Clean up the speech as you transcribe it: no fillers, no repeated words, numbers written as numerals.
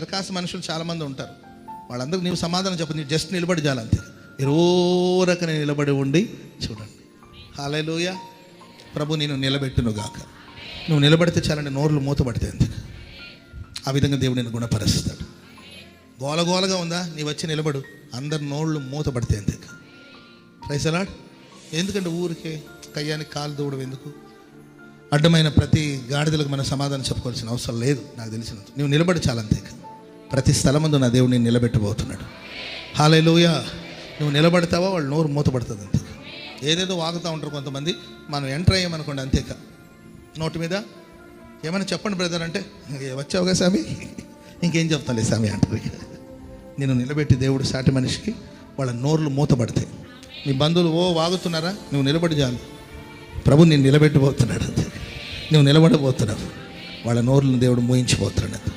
చిరకాసు మనుషులు చాలామంది ఉంటారు. వాళ్ళందరికీ నీవు సమాధానం చెప్పు, నీవు జస్ట్ నిలబడి చాలంతే. ఎరోరకనే నిలబడి ఉండి చూడండి. హల్లెలూయా. ప్రభు నేను నిలబెట్టును గాక. నువ్వు నిలబడితే చాలండి, నోర్లు మూతపడితే అంతే. ఆ విధంగా దేవుడు నేను గుణపరుస్తాడు. గోలగోలగా ఉందా, నీ వచ్చి నిలబడు, అందరి నోళ్ళు మూతపడితే అంతే. Praise the Lord. ఎందుకంటే ఊరికే కయ్యానికి కాలు దూవడం ఎందుకు? అడ్డమైన ప్రతి గాడిదలకు మనం సమాధానం చెప్పుకోవాల్సిన అవసరం లేదు. నాకు తెలిసినంత నువ్వు నిలబడి చాలంతే. ప్రతి స్థలమందు నా దేవుడు నేను నిలబెట్టబోతున్నాడు. హల్లెలూయా. నువ్వు నిలబడతావా, వాళ్ళు నోరు మూతపడుతుంది అంతే. ఏదేదో వాగుతూ ఉంటారు కొంతమంది, మనం ఎంటర్ అయ్యామనుకోండి అంతేక నోటి మీద ఏమైనా చెప్పండి బ్రదర్ అంటే, వచ్చావుగా స్వామి, ఇంకేం చెప్తాలే స్వామి అంటారు. నేను నిలబెట్టి దేవుడు సాటి మనిషికి వాళ్ళ నోర్లు మూతపడతాయి. మీ బంధువులు వాగుతున్నారా, నువ్వు నిలబడి చాలు. ప్రభు నేను నిలబెట్టబోతున్నాడు అంతే. నువ్వు నిలబడబోతున్నావు, వాళ్ళ నోర్లను దేవుడు మూయించిపోతున్నాడు.